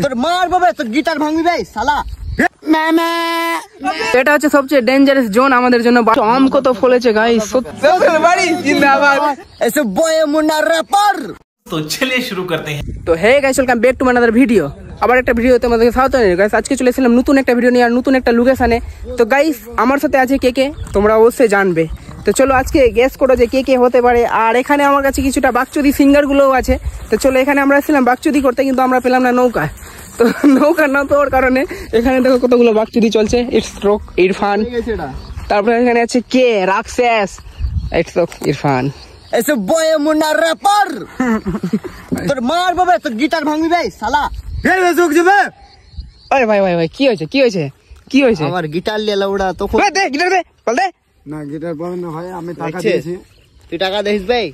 তোর মার বাবা তোর গিটার ভাঙবি ভাই শালা। এটা হচ্ছে সবচেয়ে ডেঞ্জারাস জোন আমাদের জন্য। আম কত ফলেছে গাইস, শ্বশুর বাড়ি জিন্দাবাদ। ऐसे बॉय मुन्ना रैपर। तो चलिए शुरू करते हैं। তো hey guys, welcome back to my video. আবার একটা ভিডিও তোমাদেরকে স্বাগত জানাই গাইস। আজকে চলে এসেছিলাম নতুন একটা ভিডিও নিয়ে আর নতুন একটা লোকেশনে। তো গাইস আমার সাথে আছে কে কে তোমরা অবশ্যই জানবে। তো চলো আজকে গেস করো যে কে কে হতে পারে। আর এখানে আমার কাছে কিছুটা বাকচুদি সিঙ্গার গুলোও আছে। তো চলো এখানে আমরা এসেছিলাম বাকচুদি করতে, কিন্তু আমরা পেলাম না নৌকা। তো নৌকা না পাওয়ার কারণে এখানে দেখো কতগুলো বাকচুদি চলছে। ইটস রক ইরফান, তারপরে এখানে আছে কে রাক্সেস, ইটস রক ইরফান। ऐसे बॉय मुन्ना रैपर। তোর মার বাবা তোর গিটার ভাঙবি ভাই শালা। ফের বেজুক যাবে। আরে ভাই ভাই ভাই কি হয়েছে কি হয়েছে কি হয়েছে? আমার গিটার লেলা ওড়া তো দে গিটার দে, বল দে। না গিটার পাবে না ভাই, আমি টাকা দিয়েছি। তুই টাকা দিস ভাই।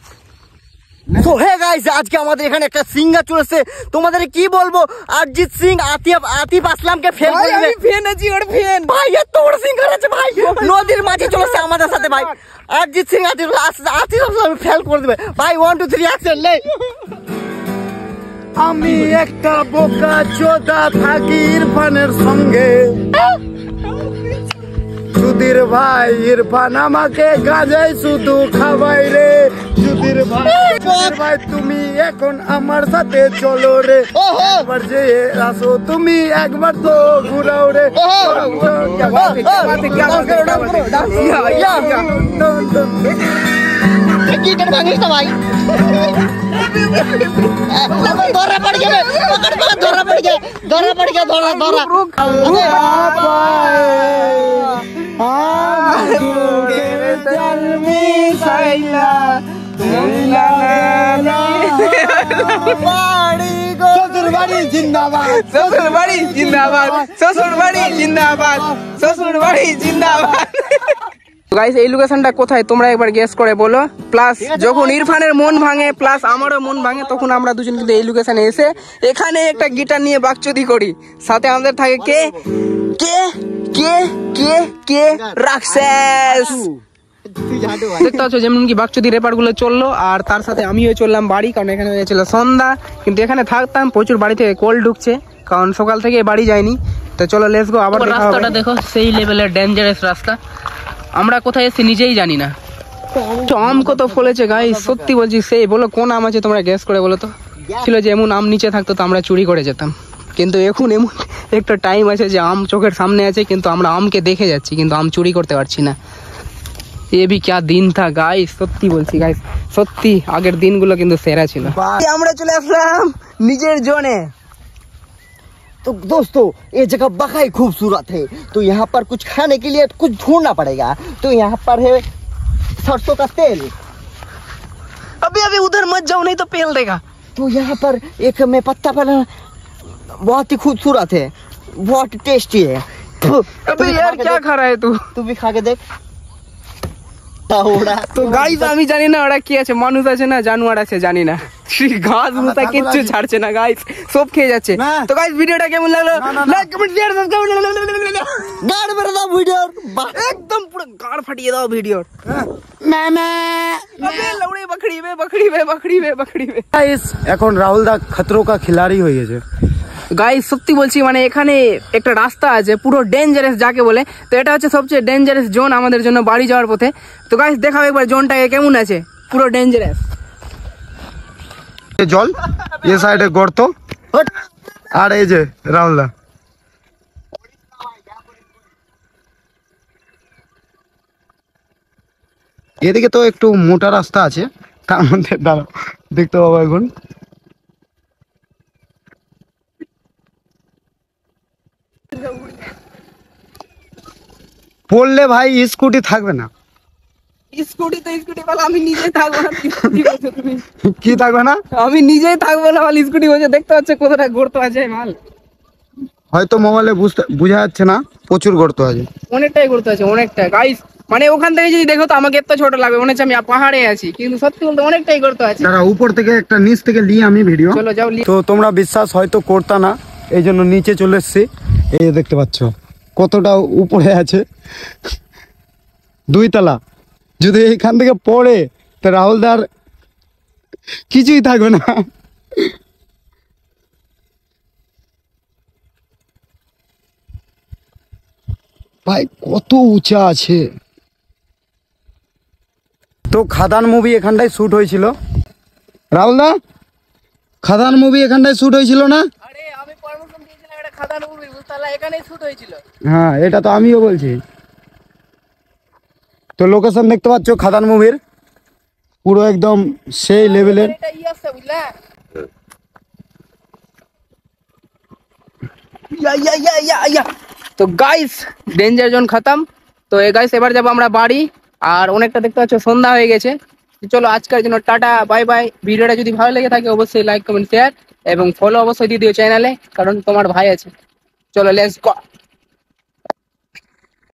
তো হে গাইস, আজকে আমাদের এখানে একটা সিঙ্গার চলেছে। তোমাদের কি বলবো, অরিজিৎ সিং আতিফ আসলামকে ফেল করে দিবে। আমি ফ্যান আছি ওর ফ্যান ভাই এত বড় সিঙ্গার আছে ভাই, নদীর মাঝে চলেছে আমাদের সাথে ভাই। অরিজিৎ সিং আতিফ আসলাম ফেল করে দিবে ভাই। 1 2 3 অ্যাকশন লে। আমি একটা বোকা চোদা থাকি ইরফানের সঙ্গে। সুধীর ভাই ইরফান আমাকে গাঁজাই শুধু খাওয়াই রে। সুধীর ভাই তুমি এখন আমার সাথে চলো রে। একবার যে আসো তুমি একবার তো ঘুরাও রে। গিটার ভাঙিস না ভাই। ধরা পড় যাবে, ধরা পড় গিয়া ধরা। শ্বশুর বাড়ি জিন্দাবাদ, শ্বশুর বাড়ি জিন্দাবাদ, শ্বশুর বাড়ি জিন্দাবাদ, শ্বশুর বাড়ি জিন্দাবাদ। গাইস এই লোকেশনটা কোথায় তোমরা একবার গেস করে বলো। প্লাস যখন ইরফানের মন ভাঙে প্লাস আমারও মন ভাঙে, তখন আমরা দুজন কিন্তু এই লোকেশনে এসে এখানে একটা গিটার নিয়ে বাকচুদি করি। সাথে আমাদের থাকে কে কে কে কে কে রাক্সেস। দেখতে পাচ্ছ যেমন কি বাকচুদি রেপার গুলো চললো, আর তার সাথে আমিও চললাম বাড়ি, কারণ এখানে হয়েছিল সন্ধ্যা। কিন্তু এখানে থাকতাম, প্রচুর বাড়ি থেকে কল ঢুকছে, কারণ সকাল থেকে বাড়ি যায়নি। তো চলো লেটস গো। আবার রাস্তাটা দেখো সেই লেভেলের ডেঞ্জারাস রাস্তা, আমরা কোথায় এসে নিজেই জানি না। তো আম কত ফলেছে গাইস, সত্যি বলছি। সেই বলো কোন আম আছে তোমরা গেস করে বলো তো। ছিল যে এমন আম নিচে থাকতো তো আমরা চুরি করে যেতাম, কিন্তু এখন এমন একটা টাইম আছে যে আম চোখের সামনে আছে, কিন্তু আমরা আমকে দেখে যাচ্ছি কিন্তু আম চুরি করতে পারছি না। এ ভি ক্যা দিন থা গাইস, সত্যি বলছি গাইস, সত্যি আগের দিনগুলো কিন্তু সেরা ছিল। আমরা চলে আসলাম নিজের জোনে। तो दोस्तों ये जगह बकाई खूबसूरत है। तो यहाँ पर कुछ खाने के लिए कुछ ढूंढना पड़ेगा। तो यहाँ पर है सरसों का तेल। अभी अभी उधर मत जाओ नहीं तो पेल देगा। तो यहाँ पर एक में पत्ता बना बहुत ही खूबसूरत है, बहुत टेस्टी है। अबे यार क्या खा रहा है तू भी खा के देख। তো গাইস আমি জানি না ওরা কি আছে, মানুষ আছে না জানোয়ার আছে জানি না, ঘাস মুতা কিচ্ছু ছাড়ছে না গাইস, সব খেয়ে যাচ্ছে। তো গাইস ভিডিওটা কেমন লাগলো লাইক কমেন্ট শেয়ার সাবস্ক্রাইব গাড় মেরে দাও ভিডিওর, একদম পুরো গাড় ফাটিয়ে দাও ভিডিওর। আবে লৌড়ে বকড়ি বে বকড়ি বে বকড়ি বে বকড়ি বে। গাইস এখন রাহুল দা খতরো কা খিলাড়ি হয়ে গেছে গাইস, সত্যি বলছি, মানে এখানে একটা রাস্তা আছে পুরো ডেঞ্জারাস যাকে বলে। তো এটা হচ্ছে সবচেয়ে ডেঞ্জারাস জোন আমাদের জন্য বাড়ি যাওয়ার পথে। তো গাইস দেখাও একবার জোনটাকে কেমন আছে, পুরো ডেঞ্জারাস। জল এ সাইডে গর্ত, আর এই যে রাহুল দা। এদিকে তো একটু মোটা রাস্তা আছে, তার মধ্যে দাঁড়াও দেখতে পাবো এখন। পড়লে ভাই স্কুটি থাকবে না। স্কুটি তো স্কুটি वाला আমি নিজেই থাকবো না। কি থাকবে না? আমি নিজেই থাকবো না মাল, স্কুটি বসে দেখতে পাচ্ছে কতটা গর্ত আছে মাল। হয়তো মোবাইলে বোঝা যাচ্ছে না, প্রচুর গর্ত আছে, অনেকটাই গর্ত আছে অনেকটা গাইস। মানে ওখান থেকে যদি দেখো তো আমাকে এত ছোট লাগবে, মনে হচ্ছে আমি পাহাড়ে আছি, কিন্তু সত্যি বলতে অনেকটাই গর্ত আছে। যারা উপর থেকে একটা নিচ থেকে নিয়ে আমি ভিডিও, চলো যাও। তো তোমরা বিশ্বাস হয়তো করতা না, এই জন্য নিচে চলে এসেছি। এই যে দেখতে পাচ্ছ কতটা উপরে আছে, 2 তলা। যদি এইখান থেকে পড়ে তো রাহুল দার কিছুই থাকবে না। ভাই কত উঁচা আছে। তো খাদান মুভি এখানটায় শুট হয়েছিল রাহুল দা, খাদান মুভি এখানটায় শুট হয়েছিল না? আরে আমি পারমিশন দিয়েছিলাম এটা খাদান মুভি, তাহলে এখানেই শুট হয়েছিল। হ্যাঁ এটা তো আমিও বলছি। তো লোকেশন দেখতে পাচ্ছ খাদান মুভির, পুরো একদম সেই লেভেলের। এটা আসছে বুঝলা। তো গাইস ডেঞ্জার জোন খতম। তো গাইস এবার যাবো আমরা বাড়ি, আর অনেকটা দেখতে পাচ্ছ সন্ধ্যা হয়ে গেছে। চলো আজকের জন্য টাটা বাই বাই। ভিডিওটা যদি ভালো লেগে থাকে অবশ্যই লাইক কমেন্ট শেয়ার এবং ফলো অবশ্যই দিয়ে দিও চ্যানেলে, কারণ তোমার ভাই আছে। চলো লেটস গো।